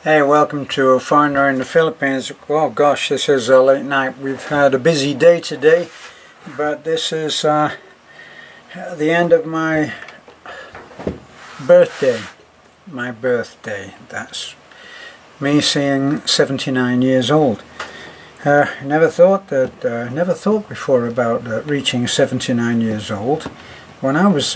Hey, welcome to A Foreigner in the Philippines. Oh gosh, this is a late night. We've had a busy day today, but this is the end of my birthday. That's me seeing 79 years old. Never thought before about reaching 79 years old. When I was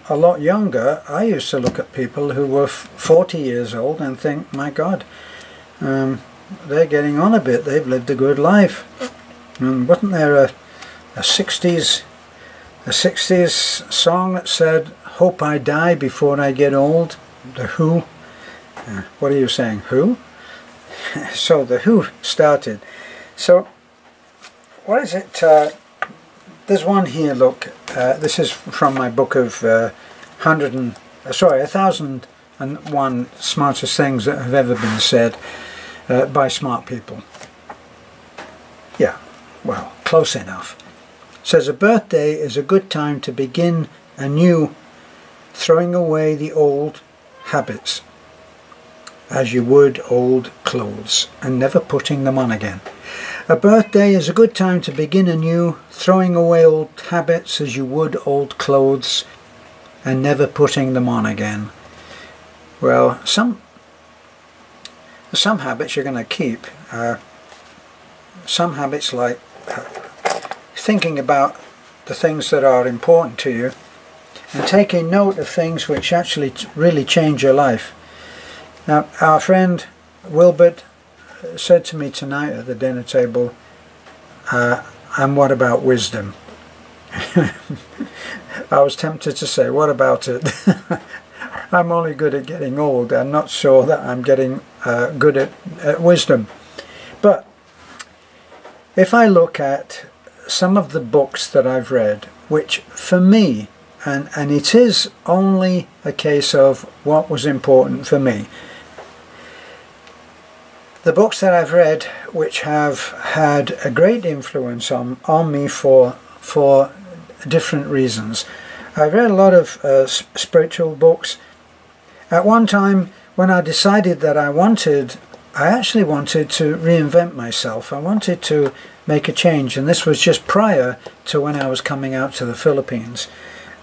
a lot younger, I used to look at people who were 40 years old and think, my God, they're getting on a bit, they've lived a good life. And wasn't there a 60s song that said, hope I die before I get old? The Who? What are you saying, Who? So the Who started. So what is it? There's one here, look, this is from my book of 1001 smartest things that have ever been said by smart people. Yeah, well, close enough. It says, a birthday is a good time to begin anew, throwing away the old habits, as you would old clothes, and never putting them on again. A birthday is a good time to begin anew, throwing away old habits as you would old clothes, and never putting them on again. Well, some habits you're going to keep. Some habits like thinking about the things that are important to you, and taking note of things which actually really change your life. Now, our friend Wilbert said to me tonight at the dinner table, and what about wisdom? I was tempted to say, what about it? I'm only good at getting old. I'm not sure that I'm getting good at wisdom. But if I look at some of the books that I've read, which for me, and it is only a case of what was important for me, the books that I've read which have had a great influence on me for different reasons. I've read a lot of spiritual books. At one time, when I decided that I actually wanted to reinvent myself. I wanted to make a change, and this was just prior to when I was coming out to the Philippines.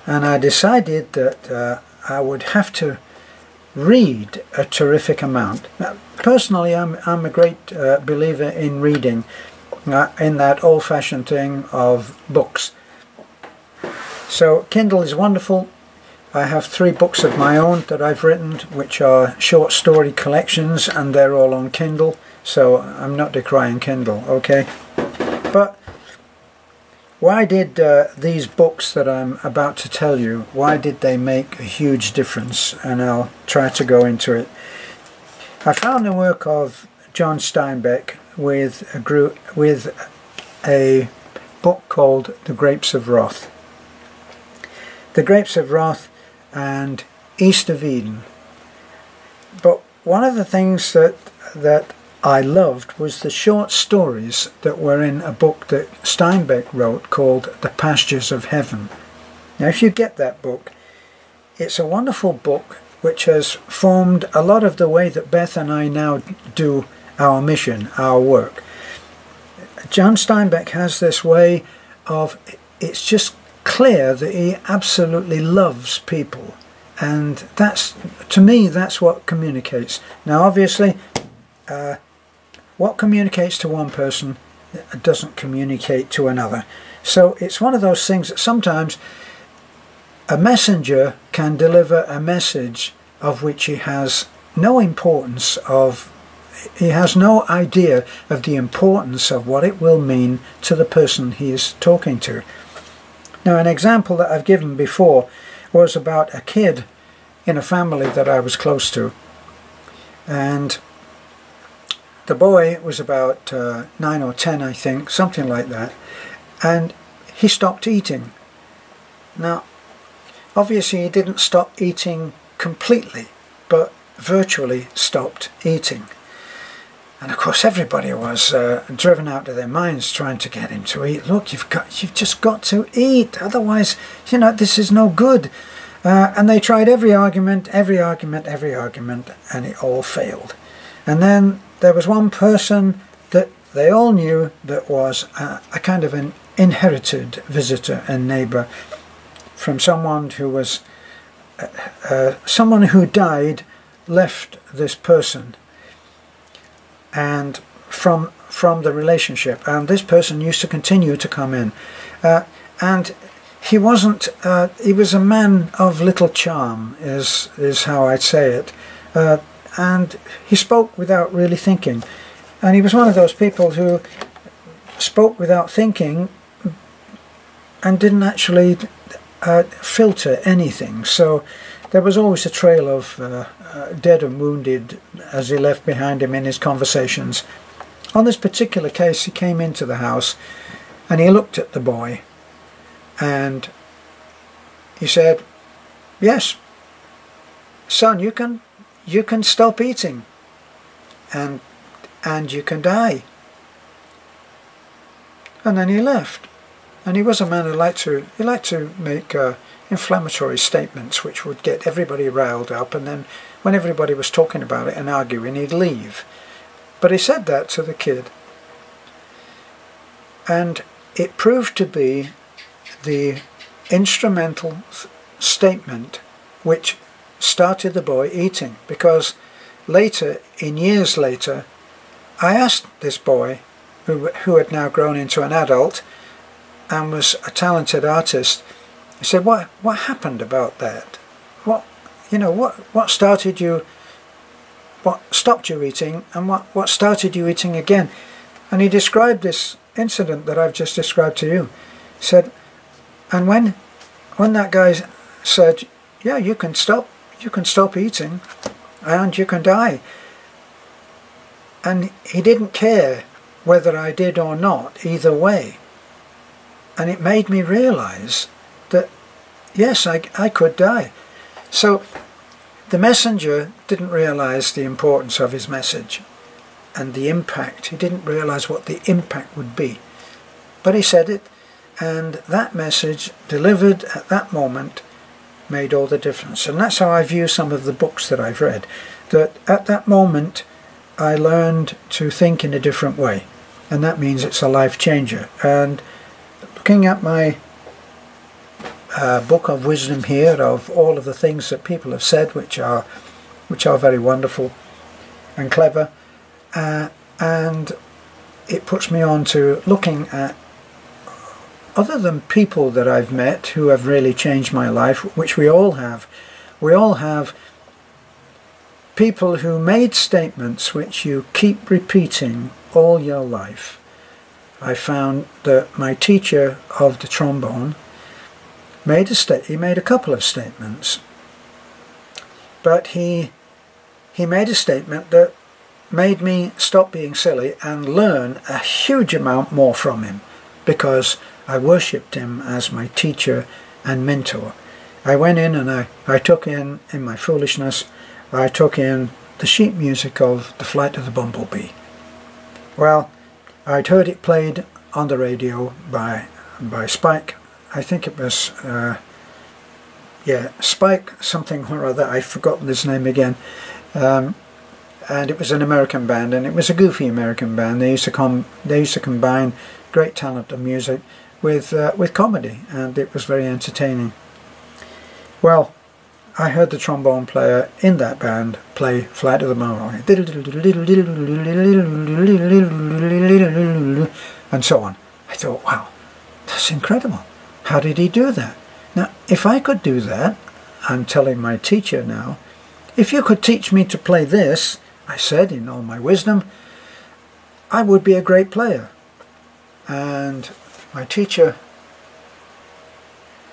And I decided that I would have to read a terrific amount. Now, personally, I'm a great believer in reading, in that old-fashioned thing of books. So Kindle is wonderful. I have 3 books of my own that I've written, which are short story collections, and they're all on Kindle. So I'm not decrying Kindle, okay? But why did these books that I'm about to tell you, why did they make a huge difference? And I'll try to go into it. I found the work of John Steinbeck with a book called The Grapes of Wrath. The Grapes of Wrath and East of Eden. But one of the things that I loved was the short stories that were in a book that Steinbeck wrote called The Pastures of Heaven. Now, if you get that book, it's a wonderful book which has formed a lot of the way that Beth and I now do our mission, our work. John Steinbeck has this way of, it's just clear that he absolutely loves people, and that's, to me, that's what communicates. Now, obviously, what communicates to one person doesn't communicate to another. So it's one of those things that sometimes a messenger can deliver a message of which he has no importance of, he has no idea of the importance of what it will mean to the person he is talking to. Now, an example that I've given before was about a kid in a family that I was close to. And the boy was about 9 or 10, I think, something like that. And he stopped eating. Now, obviously he didn't stop eating completely, but virtually stopped eating. And of course everybody was driven out of their minds trying to get him to eat. Look, you've just got to eat, otherwise, you know, this is no good. And they tried every argument, and it all failed. And then there was one person that they all knew that was a kind of an inherited visitor and neighbour from someone who was someone who died left this person, and from the relationship, and this person used to continue to come in, and he wasn't he was a man of little charm, is how I'd say it, and he spoke without really thinking, and he was one of those people who spoke without thinking and didn't actually filter anything. So there was always a trail of dead and wounded as he left behind him in his conversations. On this particular case, he came into the house and he looked at the boy and he said, "Yes, son, you can stop eating and you can die." And then he left. And he was a man who liked to make inflammatory statements which would get everybody riled up, and then when everybody was talking about it and arguing, he'd leave. But he said that to the kid, and it proved to be the instrumental statement which started the boy eating, because later, in years later, I asked this boy, who had now grown into an adult and was a talented artist, I said, what happened about that? What started you, what stopped you eating, and what started you eating again? And he described this incident that I've just described to you. He said, and when that guy said, "Yeah, you can stop eating and you can die," and he didn't care whether I did or not, either way. And it made me realize that, yes, I could die. So the messenger didn't realize the importance of his message and the impact. He didn't realize what the impact would be. But he said it, and that message delivered at that moment made all the difference. And that's how I view some of the books that I've read. That at that moment I learned to think in a different way. And that means it's a life changer. And looking at my book of wisdom here, of all of the things that people have said, which are very wonderful and clever, and it puts me on to looking at, other than people that I've met who have really changed my life, which we all have people who made statements which you keep repeating all your life. I found that my teacher of the trombone he made a couple of statements, but he made a statement that made me stop being silly and learn a huge amount more from him, because I worshipped him as my teacher and mentor. I went in and I took in my foolishness, I took in the sheet music of The Flight of the Bumblebee. Well, I'd heard it played on the radio by Spike. I think it was, Spike something or other. I've forgotten his name again. And it was an American band, and it was a goofy American band. They used to combine great talent of music with comedy, and it was very entertaining. Well, I heard the trombone player in that band play Flight of the Bumblebee, and so on. I thought, wow, that's incredible. How did he do that? Now, if I could do that, I'm telling my teacher now, if you could teach me to play this, I said in all my wisdom, I would be a great player. And my teacher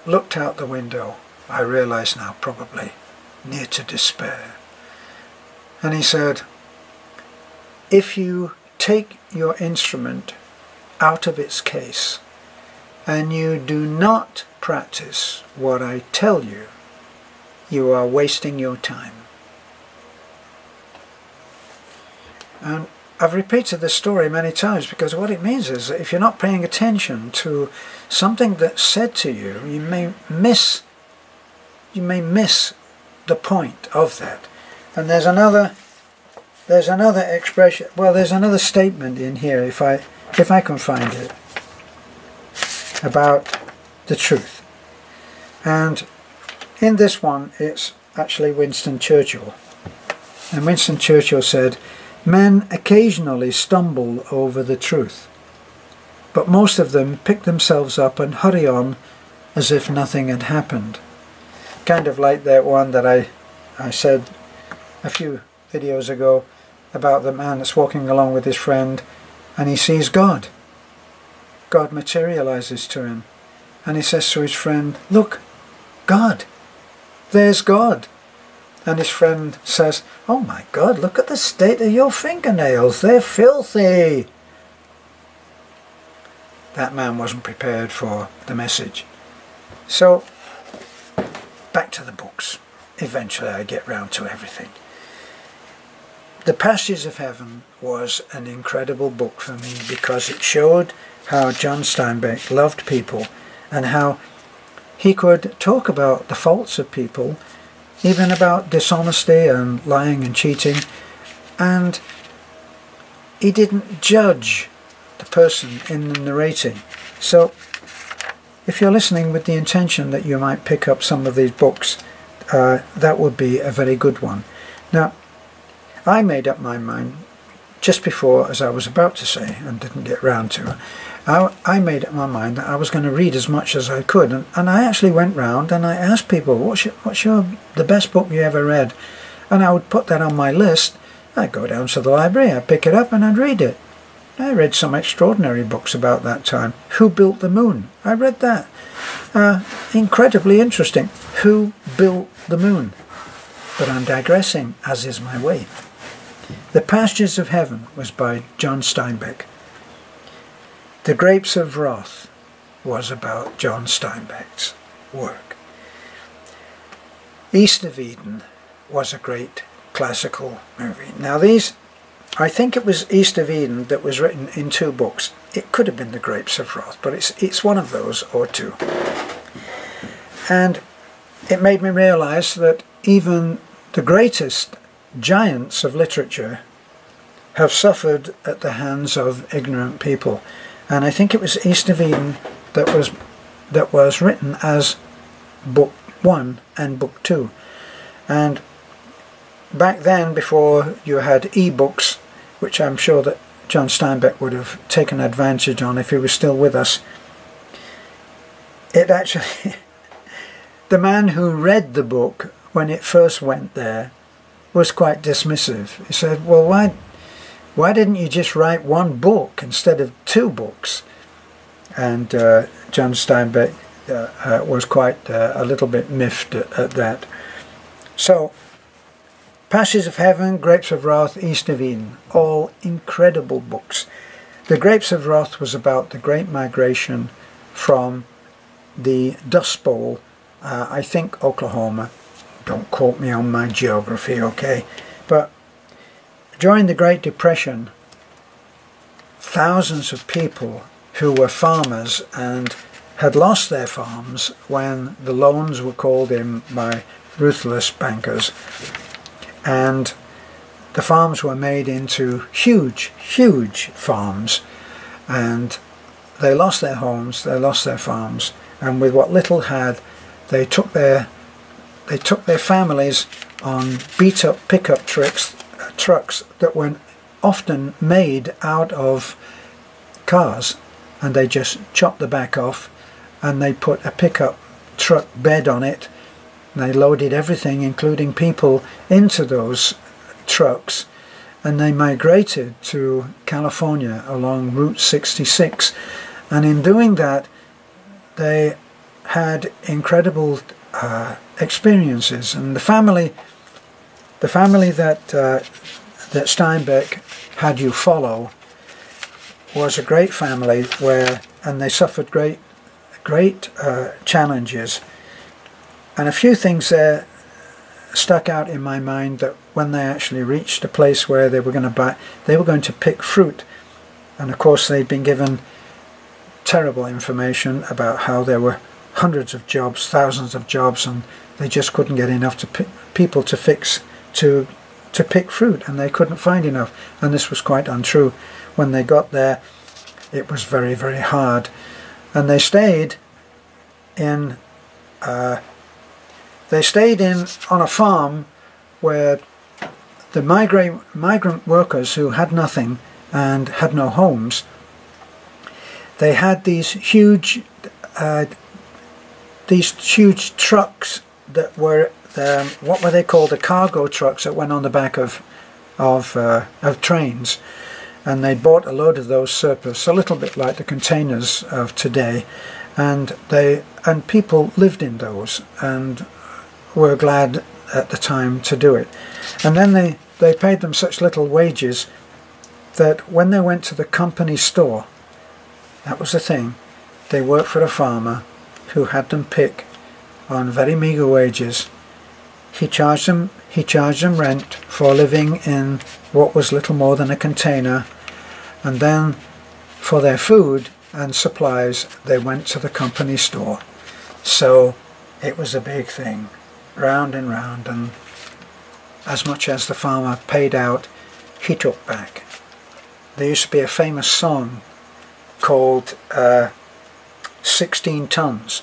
looked out the window, I realise now, probably near to despair. And he said, if you take your instrument out of its case and you do not practice what I tell you, you are wasting your time. And I've repeated this story many times, because what it means is that if you're not paying attention to something that's said to you, you may miss you may miss the point of that. And there's another expression, well, there's another statement in here, if I can find it, about the truth. And in this one, it's actually Winston Churchill. And Winston Churchill said, "Men occasionally stumble over the truth, but most of them pick themselves up and hurry on as if nothing had happened." Kind of like that one that I said a few videos ago about the man that's walking along with his friend and he sees God. God materializes to him and he says to his friend, "Look, God, there's God." And his friend says, "Oh my God, look at the state of your fingernails, they're filthy." That man wasn't prepared for the message. So, back to the books. Eventually I get round to everything. The Passages of Heaven was an incredible book for me because it showed how John Steinbeck loved people and how he could talk about the faults of people, even about dishonesty and lying and cheating, and he didn't judge the person in the narrating. So if you're listening with the intention that you might pick up some of these books, that would be a very good one. Now, I made up my mind just before, as I was about to say and didn't get round to, I made up my mind that I was going to read as much as I could, and I actually went round and I asked people, what's the best book you ever read? And I would put that on my list. I'd go down to the library, I'd pick it up and I'd read it. I read some extraordinary books about that time. Who Built the Moon? I read that. Incredibly interesting. Who Built the Moon? But I'm digressing, as is my way. The Passages of Heaven was by John Steinbeck. The Grapes of Wrath was about John Steinbeck's work. East of Eden was a great classical movie. Now I think it was East of Eden that was written in 2 books. It could have been The Grapes of Wrath, but it's one of those or 2. And it made me realize that even the greatest giants of literature have suffered at the hands of ignorant people. And I think it was East of Eden that was written as book 1 and book 2. And back then, before you had e-books, which I'm sure that John Steinbeck would have taken advantage on if he was still with us, it actually the man who read the book when it first went there was quite dismissive. He said, "Well, why didn't you just write 1 book instead of 2 books?" And John Steinbeck was quite a little bit miffed at that. So, Passages of Heaven, Grapes of Wrath, East of Eden, all incredible books. The Grapes of Wrath was about the Great Migration from the Dust Bowl, I think Oklahoma. Don't quote me on my geography, okay? But during the Great Depression, thousands of people who were farmers and had lost their farms when the loans were called in by ruthless bankers, and the farms were made into huge, huge farms, and they lost their homes, they lost their farms, and with what little had, they took their families on beat-up pickup trucks that were often made out of cars, and they just chopped the back off and they put a pickup truck bed on it. They loaded everything, including people, into those trucks, and they migrated to California along Route 66. And in doing that, they had incredible experiences. And the family that Steinbeck had you follow was a great family and they suffered great challenges. And a few things there stuck out in my mind, that when they actually reached a place where they were going to pick fruit, and of course they'd been given terrible information about how they were hundreds of jobs, thousands of jobs, and they just couldn't get enough people to pick fruit, and they couldn't find enough. And this was quite untrue. When they got there, it was very, very hard, and they stayed in on a farm where the migrant workers who had nothing and had no homes, they had these huge trucks that were what were they called? The cargo trucks that went on the back of trains, and they bought a load of those surplus, a little bit like the containers of today, and people lived in those and were glad at the time to do it. And then they paid them such little wages that when they went to the company store, that was the thing, they worked for a farmer who had them pick on very meagre wages. He charged them rent for living in what was little more than a container, and then for their food and supplies they went to the company store. So it was a big thing, round and round, and as much as the farmer paid out, he took back. There used to be a famous song called 16 Tons.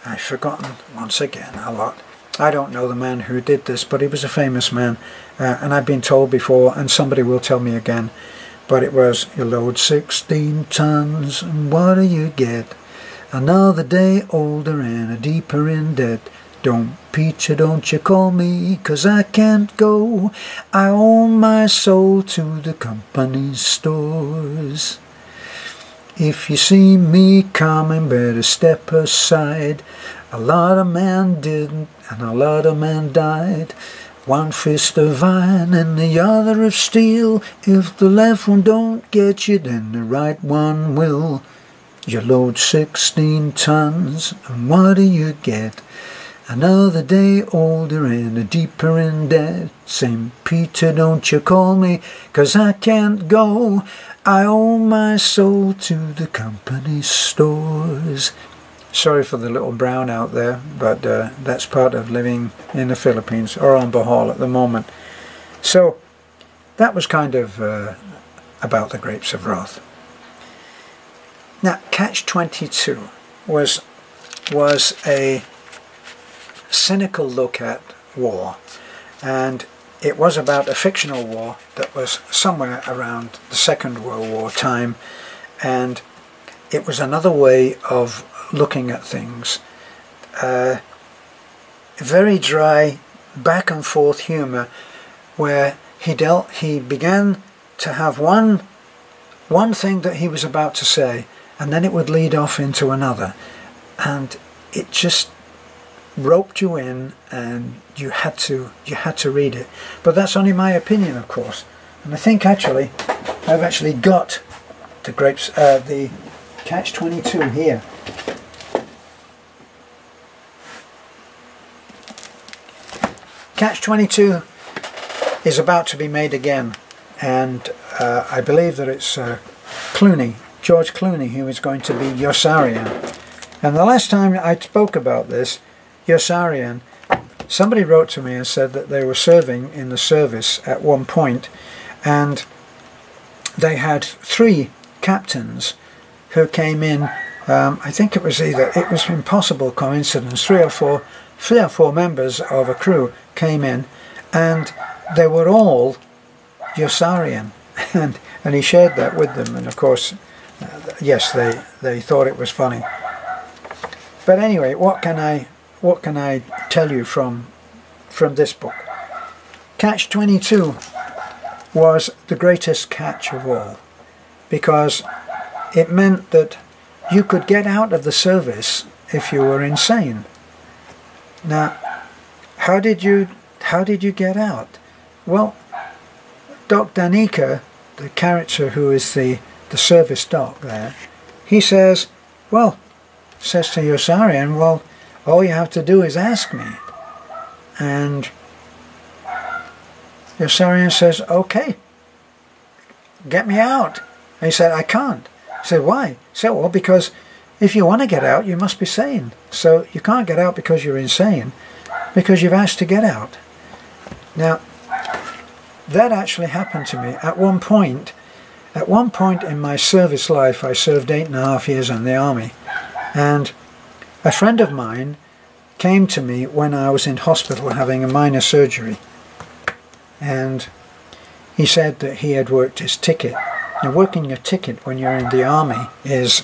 I've forgotten once again a lot. I don't know the man who did this, but he was a famous man, and I've been told before, and somebody will tell me again, but it was, you load 16 tons, and what do you get? Another day older and a deeper in debt. Don't, Peter, don't you call me, 'cause I can't go. I own my soul to the company stores. If you see me coming, better step aside. A lot of men didn't, and a lot of men died. One fist of iron and the other of steel. If the left one don't get you, then the right one will. You load 16 tons, and what do you get? Another day older and a deeper in debt. St. Peter, don't you call me, 'cause I can't go. I owe my soul to the company stores. Sorry for the little brown out there, but that's part of living in the Philippines, or on Bohol at the moment. So that was kind of about the grapes of wrath. Now, Catch-22 was a cynical look at war, and it was about a fictional war that was somewhere around the Second World War time, and it was another way of looking at things. Very dry back and forth humor, where he began to have one thing that he was about to say, and then it would lead off into another, and it just roped you in, and you had to read it. But that's only my opinion, of course, and I think actually I've actually got the Catch-22 here. Catch-22 is about to be made again, and I believe that it's George Clooney, who is going to be Yossarian. And the last time I spoke about this, Yossarian, somebody wrote to me and said that they were serving in the service at one point, and they had 3 captains who came in. I think it was impossible coincidence. Three or four members of a crew came in, and they were all Yossarian, and he shared that with them. And of course, yes, they thought it was funny. But anyway, what can I tell you from this book? Catch-22 was the greatest catch of all, because it meant that you could get out of the service if you were insane. Now, how did you get out? Well, Doc Danica, the character who is the service doc there, he says to Yossarian, well, all you have to do is ask me. And Yossarian says, okay, get me out. And he said, I can't. He said, why? He said, well, because if you want to get out, you must be sane. So you can't get out because you're insane, because you've asked to get out. Now, that actually happened to me at one point. At one point in my service life, I served 8.5 years in the army, and a friend of mine came to me when I was in hospital having a minor surgery, and he said that he had worked his ticket. Now, working your ticket when you're in the army is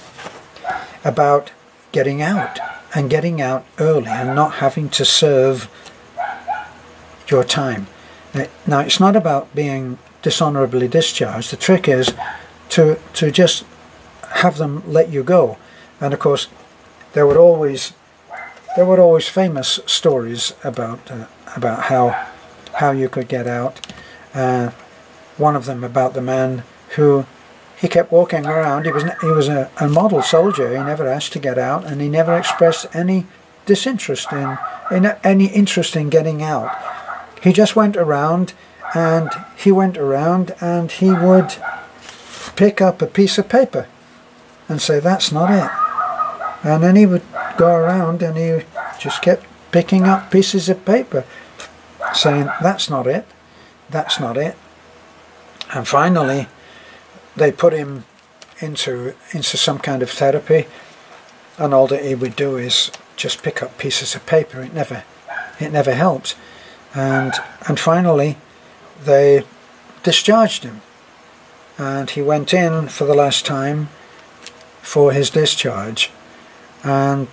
about getting out, and getting out early and not having to serve your time. Now, it's not about being dishonorably discharged. The trick is to just have them let you go. And of course, there were always famous stories about how you could get out. One of them about the man who, he kept walking around. He was a model soldier. He never asked to get out, and he never expressed any disinterest in any interest in getting out. He just went around, and he would pick up a piece of paper and say, "That's not it." And then he would go around and he just kept picking up pieces of paper saying, "That's not it, that's not it." And finally they put him into some kind of therapy, and all that he would do is just pick up pieces of paper. It never helped. And finally they discharged him, and he went in for the last time for his discharge, and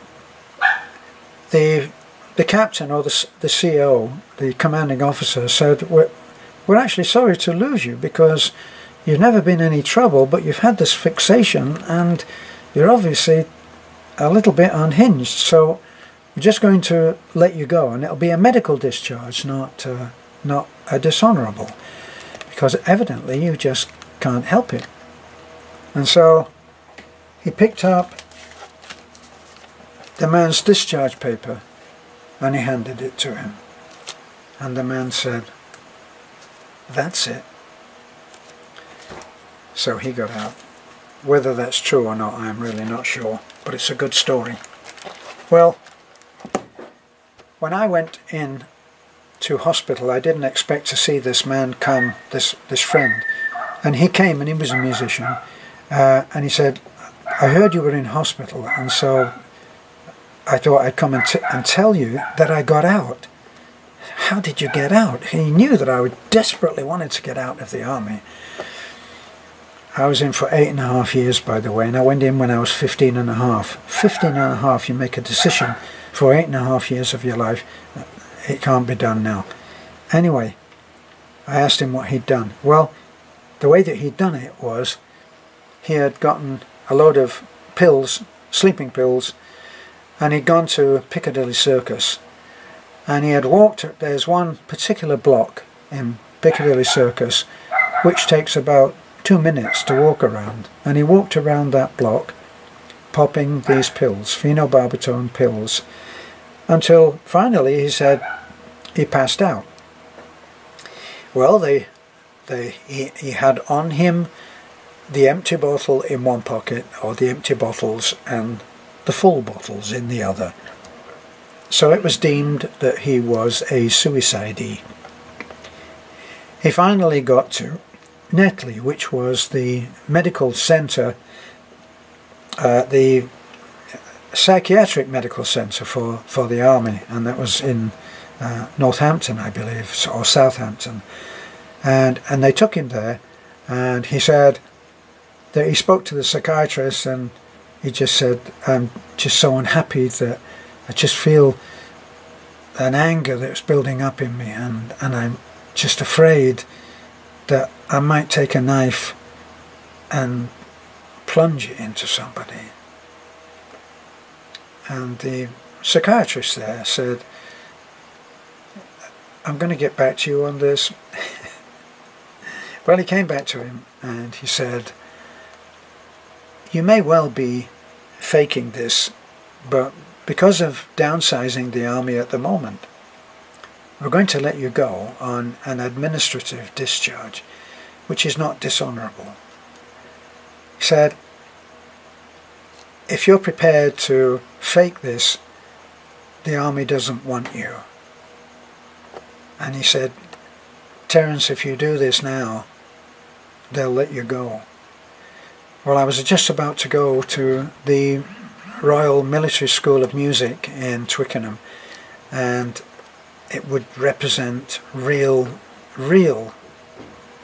the captain, or the CO, the commanding officer, said, we're actually sorry to lose you, because you've never been in any trouble, but you've had this fixation and you're obviously a little bit unhinged, so we're just going to let you go, and it'll be a medical discharge, not a dishonorable, because evidently you just can't help it. And so he picked up the man's discharge paper and he handed it to him, and the man said, "That's it." So he got out. Whether that's true or not, I'm really not sure, but it's a good story. Well, when I went in to hospital, I didn't expect to see this man come, this friend, and he came, and he was a musician, and he said, "I heard you were in hospital, and so I thought I'd come and tell you that I got out." How did you get out? He knew that I desperately wanted to get out of the army. I was in for 8.5 years, by the way, and I went in when I was 15.5. 15.5, you make a decision for 8.5 years of your life. It can't be done now. Anyway, I asked him what he'd done. Well, the way that he'd done it was, he had gotten a load of pills, sleeping pills, and he'd gone to Piccadilly Circus, and he had walked. There's one particular block in Piccadilly Circus which takes about 2 minutes to walk around, and he walked around that block popping these pills, phenobarbital pills, until finally he said he passed out. Well, he had on him the empty bottle in one pocket, or the empty bottles and the full bottles in the other. So it was deemed that he was a suicidee. He finally got to Netley, which was the medical centre, the psychiatric medical centre for the army, and that was in Northampton, I believe, or Southampton. And they took him there, and he said that he spoke to the psychiatrist, and he just said, "I'm just so unhappy that I just feel an anger that's building up in me, and I'm just afraid that I might take a knife and plunge it into somebody." And the psychiatrist there said, "I'm going to get back to you on this." Well, he came back to him and he said, "You may well be faking this, but because of downsizing the army at the moment, we're going to let you go on an administrative discharge, which is not dishonourable." He said, if you're prepared to fake this, the army doesn't want you. And he said, Terence, if you do this now, they'll let you go. Well, I was just about to go to the Royal Military School of Music in Twickenham, and it would represent real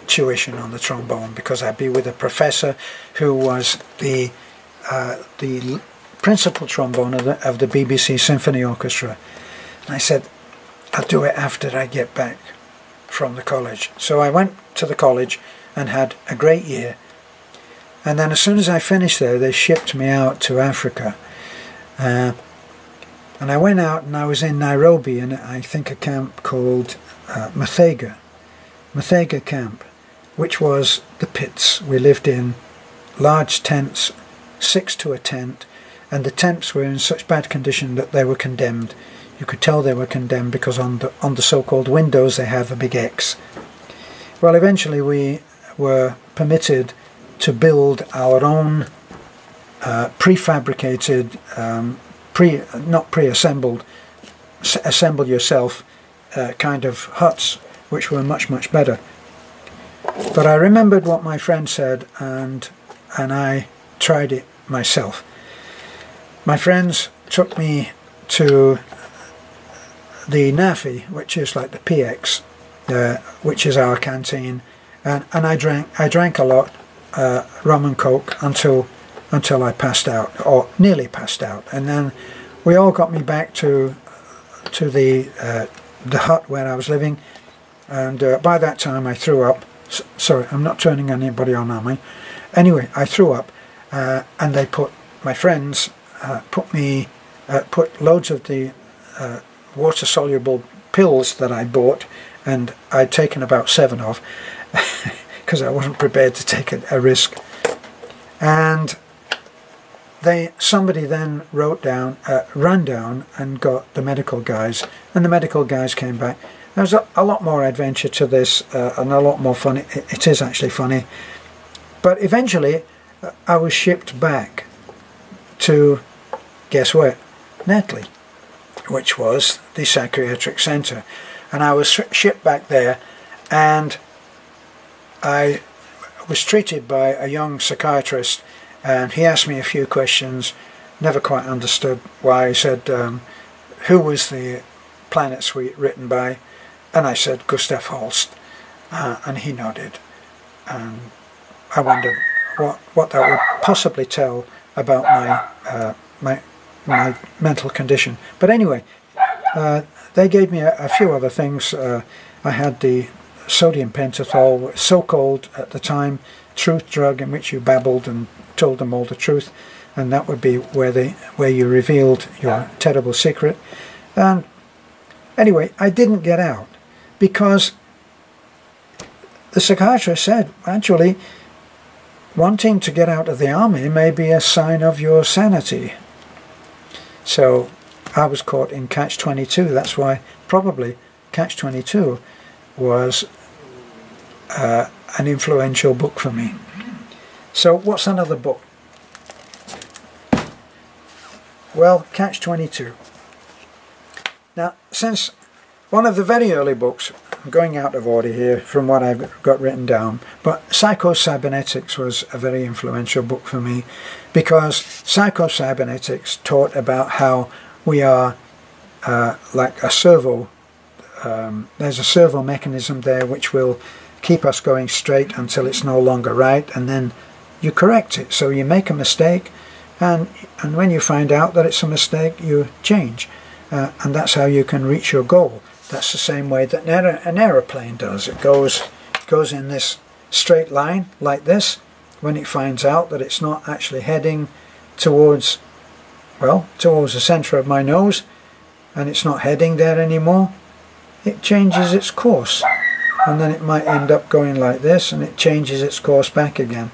tuition on the trombone, because I'd be with a professor who was the principal trombone of the BBC Symphony Orchestra. And I said, I'll do it after I get back from the college. So I went to the college and had a great year. And then as soon as I finished there, they shipped me out to Africa. And I went out, and I was in Nairobi, in I think a camp called Muthaiga camp, which was the pits. We lived in large tents, 6 to a tent, and the tents were in such bad condition that they were condemned. You could tell they were condemned because on the so-called windows they have a big X. Well, eventually we were permitted to build our own prefabricated, not pre-assembled, assemble yourself kind of huts, which were much better. But I remembered what my friend said, and I tried it myself. My friends took me to the NAFI, which is like the PX, which is our canteen, and I drank a lot, rum and coke, until I passed out, or nearly passed out. And then we all got me back to the hut where I was living, and by that time I threw up. Sorry, I'm not turning anybody on, am I? Anyway, I threw up, and they put, my friends put loads of the water-soluble pills that I bought, and I'd taken about 7 off, because I wasn't prepared to take a risk. And somebody then ran down and got the medical guys, and the medical guys came back. There was a lot more adventure to this, and a lot more fun. It is actually funny. But eventually, I was shipped back to, guess where? Netley, which was the psychiatric centre. And I was shipped back there, and I was treated by a young psychiatrist, and he asked me a few questions. Never quite understood why. He said, who was the Planet Suite written by? And I said, Gustav Holst. And he nodded. And I wondered what that would possibly tell about my mental condition. But anyway, they gave me a few other things. I had the sodium pentothal, so-called at the time truth drug, in which you babbled and told them all the truth, and that would be where you revealed your terrible secret. And anyway, I didn't get out, because the psychiatrist said, actually, wanting to get out of the army may be a sign of your sanity. So I was caught in Catch-22. That's why probably Catch-22 was an influential book for me. So what's another book? Well, Catch-22. Now, since one of the very early books, I'm going out of order here from what I've got written down, but Psycho-Cybernetics was a very influential book for me, because Psycho-Cybernetics taught about how we are like a servo. There's a servo mechanism there which will keep us going straight until it's no longer right, and then you correct it. So you make a mistake, and when you find out that it's a mistake, you change. And that's how you can reach your goal. That's the same way that an aeroplane does. It goes in this straight line like this. When it finds out that it's not actually heading towards the center of my nose, and it's not heading there anymore, it changes its course, and then it might end up going like this, and it changes its course back again.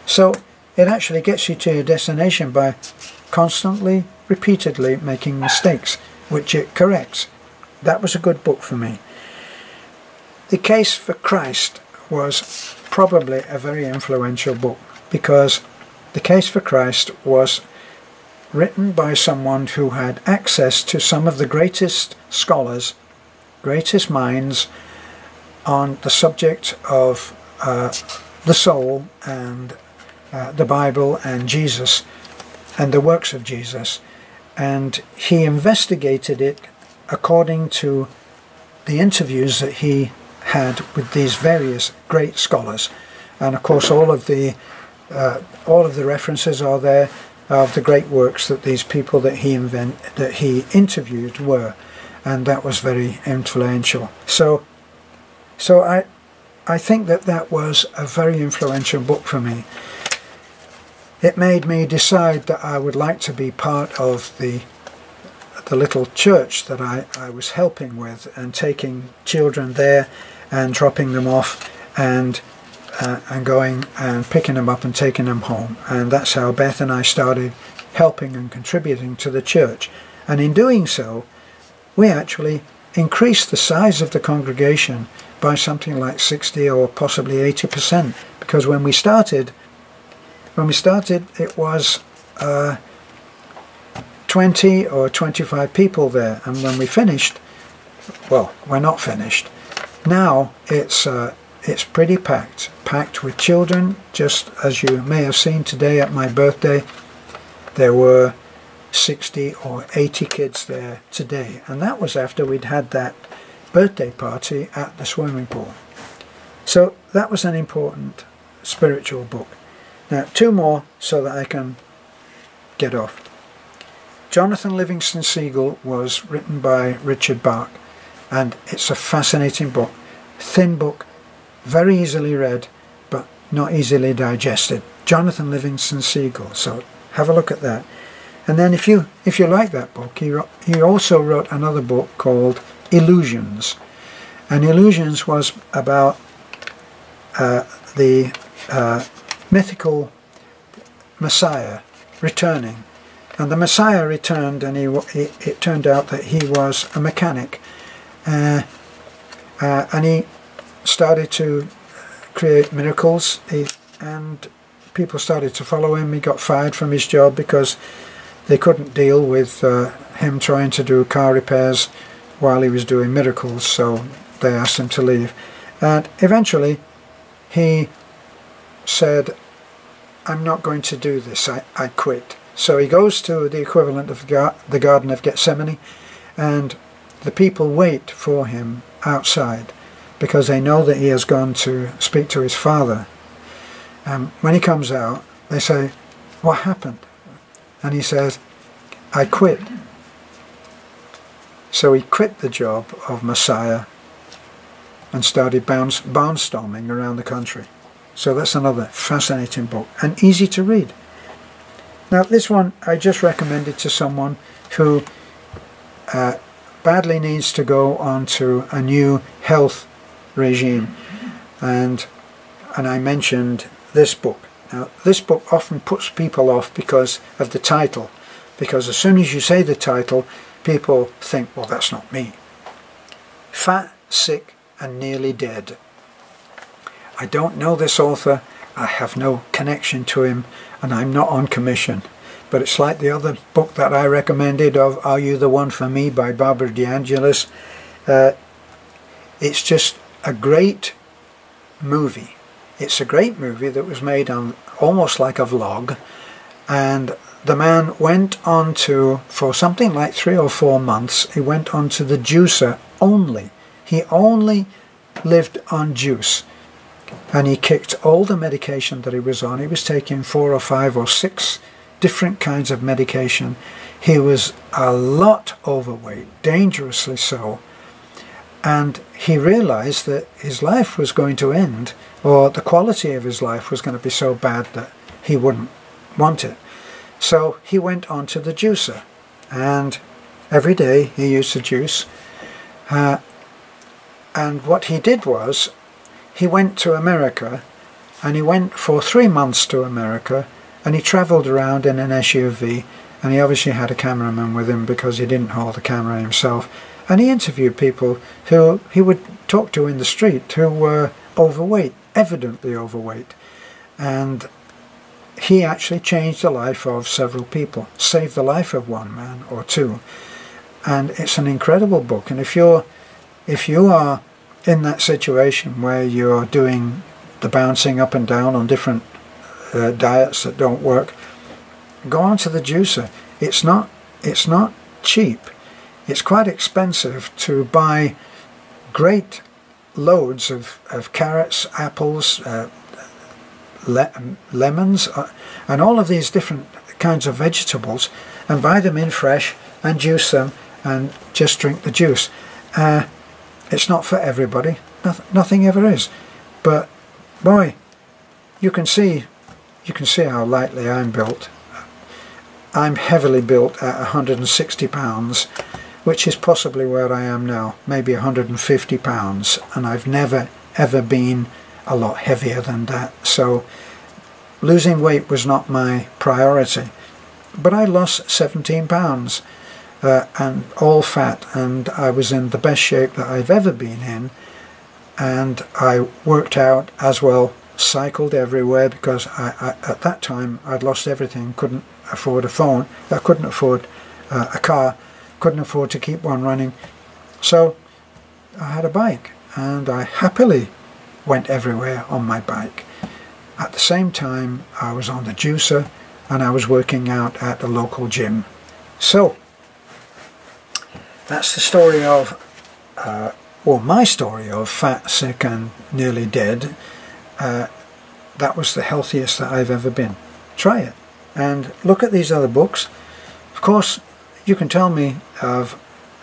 So it actually gets you to your destination by constantly, repeatedly making mistakes, which it corrects. That was a good book for me. The Case for Christ was probably a very influential book, because The Case for Christ was written by someone who had access to some of the greatest scholars, greatest minds on the subject of the soul and the Bible and Jesus and the works of Jesus. And he investigated it according to the interviews that he had with these various great scholars. And of course all of the references are there of the great works that these people that he interviewed were, and that was very influential. So I think that was a very influential book for me. It made me decide that I would like to be part of the little church that I was helping with, and taking children there and dropping them off and going and picking them up and taking them home. And that's how Beth and I started helping and contributing to the church. And in doing so, we actually increased the size of the congregation by something like 60 or possibly 80%, because when we started it was 20 or 25 people there, and when we finished, well, we're not finished. Now it's pretty packed with children, just as you may have seen today at my birthday. There were 60 or 80 kids there today, and that was after we'd had that birthday party at the swimming pool. So that was an important spiritual book. Now, two more so that I can get off. Jonathan Livingston Seagull was written by Richard Bach, and it's a fascinating book. Thin book, very easily read, but not easily digested. Jonathan Livingston Seagull, so have a look at that. And then if you like that book, he also wrote another book called Illusions. And Illusions was about the mythical Messiah returning. And the Messiah returned, and it turned out that he was a mechanic. And he started to create miracles, and people started to follow him. He got fired from his job because they couldn't deal with him trying to do car repairs while he was doing miracles, so they asked him to leave. And eventually he said, I'm not going to do this, I quit. So he goes to the equivalent of the Garden of Gethsemane, and the people wait for him outside because they know that he has gone to speak to his Father. When he comes out, they say, what happened? And he says, I quit. So he quit the job of Messiah and started barnstorming around the country. So that's another fascinating book, and easy to read. Now this one I just recommended to someone who badly needs to go onto a new health regime, and I mentioned this book. Now this book often puts people off because of the title, because as soon as you say the title, people think, well, that's not me. Fat, Sick and Nearly Dead. I don't know this author, I have no connection to him, and I'm not on commission. But it's like the other book that I recommended of Are You the One for Me by Barbara DeAngelis. It's just a great movie. It's a great movie that was made on almost like a vlog, and the man went on to, for something like 3 or 4 months, he went on to the juicer only. He only lived on juice, and he kicked all the medication that he was on. He was taking 4 or 5 or 6 different kinds of medication. He was a lot overweight, dangerously so, and he realized that his life was going to end, or the quality of his life was going to be so bad that he wouldn't want it. So he went on to the juicer, and every day he used the juice, and what he did was he went to America, and he went for 3 months to America, and he travelled around in an SUV, and he obviously had a cameraman with him because he didn't hold the camera himself, and he interviewed people who he would talk to in the street who were overweight, evidently overweight, and he actually changed the life of several people, saved the life of one man or two. And it's an incredible book. And if you are in that situation where you're doing the bouncing up and down on different diets that don't work, go on to the juicer. It's not cheap. It's quite expensive to buy great loads of carrots, apples, lemons, and all of these different kinds of vegetables, and buy them in fresh and juice them and just drink the juice. It's not for everybody. Nothing ever is. But boy, you can see how lightly I'm built. I'm heavily built at 160 pounds, which is possibly where I am now, maybe 150 pounds, and I've never ever been a lot heavier than that. So losing weight was not my priority, but I lost 17 pounds and all fat, and I was in the best shape that I've ever been in, and I worked out as well, cycled everywhere, because at that time I'd lost everything, couldn't afford a phone, I couldn't afford a car, couldn't afford to keep one running, so I had a bike, and I happily went everywhere on my bike. At the same time I was on the juicer and I was working out at the local gym. So that's the story of or my story of fat, sick and nearly dead. That was the healthiest that I've ever been. Try it and look at these other books. Of course, you can tell me of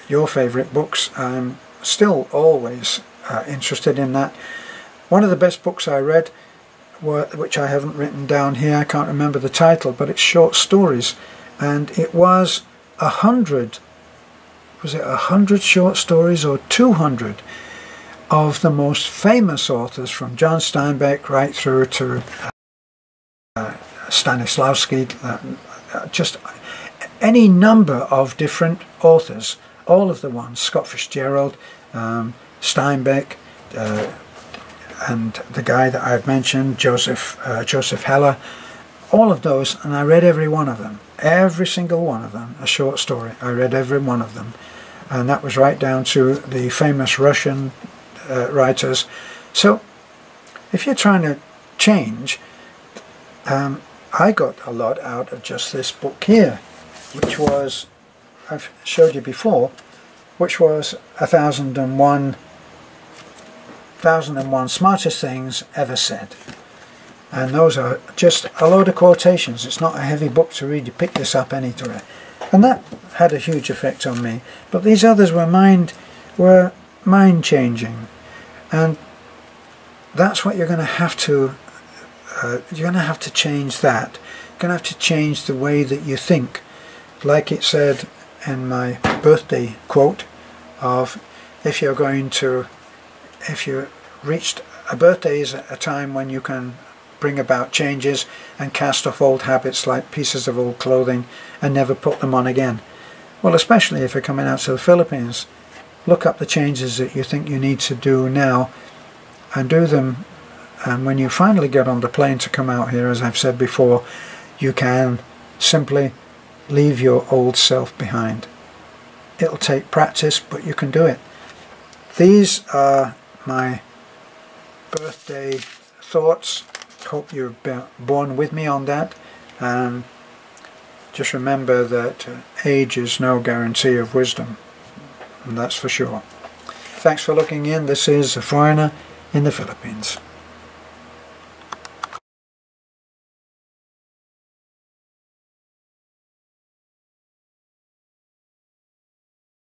your favorite books. I'm still always interested in that. One of the best books I read, which I haven't written down here, I can't remember the title, but it's short stories, and it was 100, was it 100 short stories or 200 of the most famous authors, from John Steinbeck right through to Stanislavski, just any number of different authors, all of the ones, Scott Fitzgerald, Steinbeck, and the guy that I've mentioned, Joseph Heller, all of those, and I read every one of them, every single one of them, a short story. I read every one of them, and that was right down to the famous Russian writers. So if you're trying to change, I got a lot out of just this book here, which was, I've showed you before, which was 1001 Smartest Things Ever Said. And those are just a load of quotations. It's not a heavy book to read. You pick this up anywhere. And that had a huge effect on me. But these others were mind-changing. And that's what you're going to have to, change that. You're going to have to change the way that you think. Like it said in my birthday quote of, if you reached a birthday is a time when you can bring about changes and cast off old habits like pieces of old clothing and never put them on again. Well, especially if you're coming out to the Philippines, look up the changes that you think you need to do now and do them, and when you finally get on the plane to come out here, as I've said before, you can simply leave your old self behind. It'll take practice, but you can do it. These are my birthday thoughts. Hope you're born with me on that. Just remember that age is no guarantee of wisdom, and that's for sure. Thanks for looking in. This is A Foreigner in the Philippines.